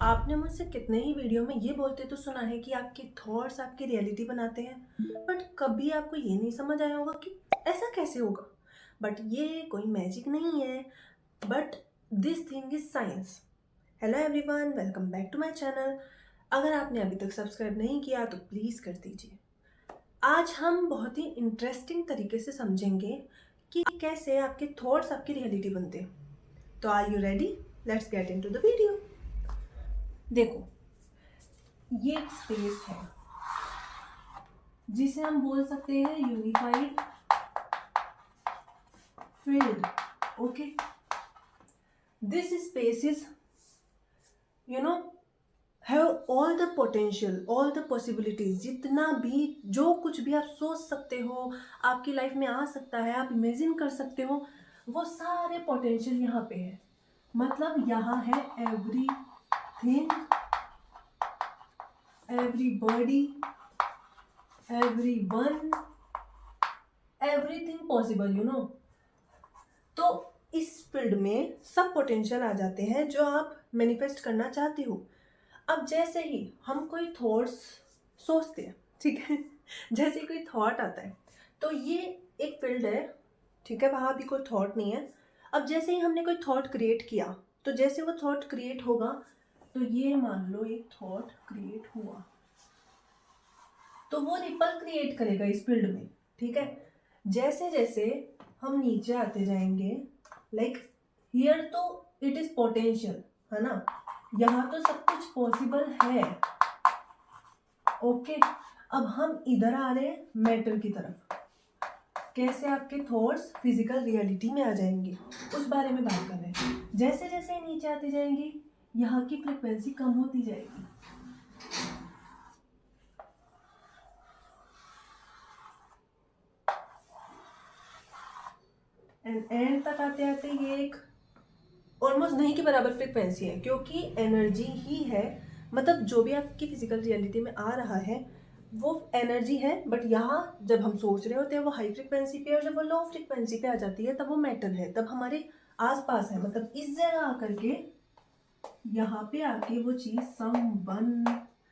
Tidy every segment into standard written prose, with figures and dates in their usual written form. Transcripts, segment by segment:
आपने मुझसे कितने ही वीडियो में ये बोलते तो सुना है कि आपके थॉट्स आपकी रियलिटी बनाते हैं, बट कभी आपको ये नहीं समझ आया होगा कि ऐसा कैसे होगा। बट ये कोई मैजिक नहीं है, but this thing is science. Hello everyone, welcome back to my channel. अगर आपने अभी तक सब्सक्राइब नहीं किया तो प्लीज़ कर दीजिए। आज हम बहुत ही इंटरेस्टिंग तरीके से समझेंगे कि कैसे आपके थॉट्स आपकी रियलिटी बनते हैं। तो are you ready? Let's get into the video. देखो, ये एक स्पेस है जिसे हम बोल सकते हैं unified field. Okay, this space is you know have all the potential, all the possibilities. जितना भी, जो कुछ भी आप सोच सकते हो आपकी लाइफ में आ सकता है, आप इमेजिन कर सकते हो, वो सारे पोटेंशियल यहाँ पे है। मतलब यहाँ है every thing, everybody, everyone, everything possible, तो इस फील्ड में सब पोटेंशियल आ जाते हैं जो आप मैनिफेस्ट करना चाहते हो। अब जैसे ही हम कोई थॉट्स सोचते हैं, ठीक है, जैसे ही कोई थॉट आता है तो ये एक फील्ड है, ठीक है, वहाँ भी कोई थॉट नहीं है। अब जैसे ही हमने कोई थॉट क्रिएट किया तो जैसे वो थॉट क्रिएट होगा, तो ये मान लो एक थॉट क्रिएट हुआ तो वो रिपल क्रिएट करेगा इस फील्ड में, ठीक है। जैसे जैसे हम नीचे आते जाएंगे, लाइक हियर तो इट इज पोटेंशियल, है ना, यहाँ तो सब कुछ पॉसिबल है। ओके, अब हम इधर आ रहे हैं मैटर की तरफ। कैसे आपके थॉट्स फिजिकल रियलिटी में आ जाएंगे उस बारे में बात कर रहे हैं। जैसे जैसे नीचे आते जाएंगे यहाँ की फ्रिक्वेंसी कम होती जाएगी, एंड एंड तक आते आते ये एक ऑलमोस्ट नहीं के बराबर फ्रिक्वेंसी है, क्योंकि एनर्जी ही है। मतलब जो भी आपकी फिजिकल रियलिटी में आ रहा है वो एनर्जी है, बट यहाँ जब हम सोच रहे होते हैं वो हाई फ्रिक्वेंसी पे, और जब वो लो फ्रिक्वेंसी पे आ जाती है तब वो मैटर है, तब हमारे आसपास है। मतलब इस जगह आकर के यहाँ पे आके वो चीज़ someone,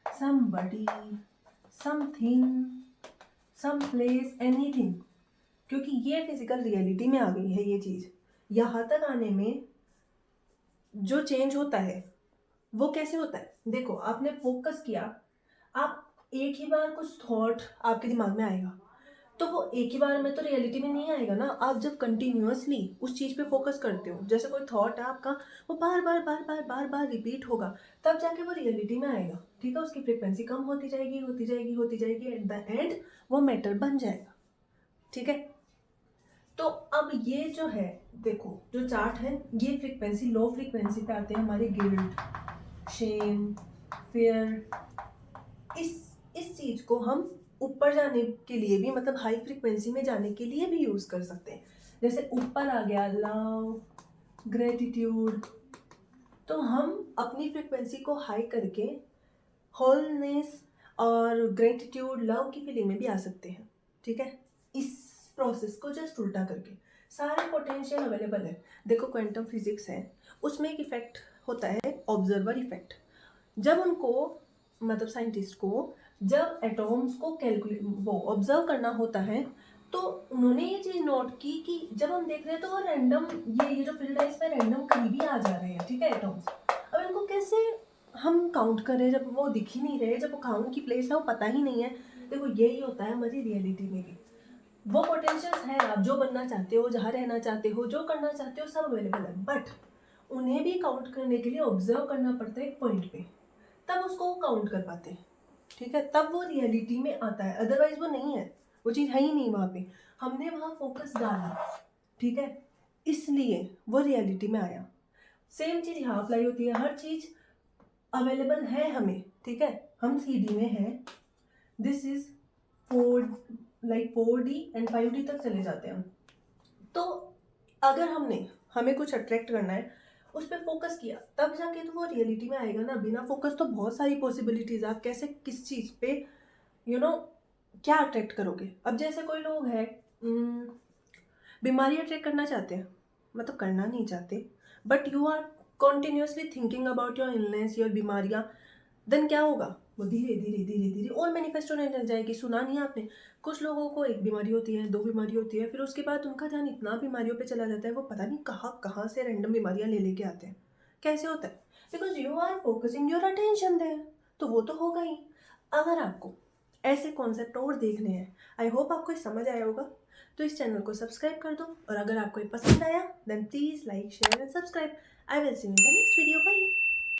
somebody, something, some place, anything, क्योंकि ये फिजिकल रियलिटी में आ गई है ये चीज़। यहाँ तक आने में जो चेंज होता है वो कैसे होता है? देखो, आपने फोकस किया, आप एक ही बार कुछ थॉट आपके दिमाग में आएगा तो वो एक ही बार में तो रियलिटी में नहीं आएगा ना। आप जब कंटिन्यूअसली उस चीज़ पे फोकस करते हो, जैसे कोई थॉट है आपका, वो बार बार बार बार बार बार रिपीट होगा, तब जाके वो रियलिटी में आएगा, ठीक है। उसकी फ्रिक्वेंसी कम होती जाएगी, होती जाएगी, होती जाएगी, एट द एंड वो मैटर बन जाएगा, ठीक है। तो अब ये जो है, देखो जो चार्ट है, ये फ्रीक्वेंसी, लो फ्रीक्वेंसी पे आते हैं हमारे गिल्ट, शेम, फियर। इस चीज को हम ऊपर जाने के लिए भी, मतलब हाई फ्रीक्वेंसी में जाने के लिए भी यूज कर सकते हैं। जैसे ऊपर आ गया लव, ग्रेटिट्यूड, तो हम अपनी फ्रीक्वेंसी को हाई करके होलनेस और ग्रेटिट्यूड, लव की फीलिंग में भी आ सकते हैं, ठीक है। इस प्रोसेस को जस्ट उल्टा करके सारे पोटेंशियल अवेलेबल है। देखो, क्वांटम फिजिक्स है, उसमें एक इफेक्ट होता है, ऑब्जर्वर इफेक्ट। जब उनको, मतलब साइंटिस्ट को, जब एटॉम्स को कैलकुलेट, वो ऑब्जर्व करना होता है, तो उन्होंने ये चीज़ नोट की कि जब हम देख रहे हैं तो वो रैंडम, ये जो फील्ड है इसमें रैंडम कहीं भी आ जा रहे हैं, ठीक है, एटॉम्स। अब इनको कैसे हम काउंट करें जब वो दिख ही नहीं रहे, जब वो कहाँ उनकी प्लेस है वो पता ही नहीं है। देखो, यही होता है हमारी रियलिटी में भी। वो पोटेंशियल्स है, आप जो बनना चाहते हो, जहाँ रहना चाहते हो, जो करना चाहते हो, सब अवेलेबल है, बट उन्हें भी काउंट करने के लिए ऑब्जर्व करना पड़ता है एक पॉइंट पे, तब उसको वो काउंट कर पाते हैं, ठीक है, तब वो रियलिटी में आता है। अदरवाइज वो नहीं है, वो चीज़ है ही नहीं वहाँ पे, हमने वहाँ फोकस डाला, ठीक है, इसलिए वो रियलिटी में आया। सेम चीज़ यहाँ अप्लाई होती है, हर चीज़ अवेलेबल है हमें, ठीक है। हम 3D में है, this is 4D and 5D तक चले जाते हैं हम। तो अगर हमें कुछ अट्रैक्ट करना है, उस पर फोकस किया, तब जाके तो वो रियलिटी में आएगा ना। बिना फोकस तो बहुत सारी पॉसिबिलिटीज, आप कैसे किस चीज़ पे यू नो क्या अट्रैक्ट करोगे। अब जैसे कोई लोग है, बीमारी अट्रैक्ट करना चाहते हैं, मतलब करना नहीं चाहते, but you are continuously thinking about your illness, your बीमारियाँ, देन क्या होगा, वो धीरे धीरे धीरे धीरे और मैनिफेस्ट होने लग जाएगी। सुना नहीं आपने, कुछ लोगों को एक बीमारी होती है, 2 बीमारी होती है, फिर उसके बाद उनका ध्यान इतना बीमारियों पे चला जाता है, वो पता नहीं कहाँ कहाँ से रैंडम बीमारियाँ ले लेके आते हैं। कैसे होता है? Because you are focusing your attention there, तो वो तो होगा ही। अगर आपको ऐसे कॉन्सेप्ट और देखने हैं, आई होप आपको ये समझ आया होगा, तो इस चैनल को सब्सक्राइब कर दो, और अगर आपको ये पसंद आया then please like share and subscribe. I will see you in the next video, bye.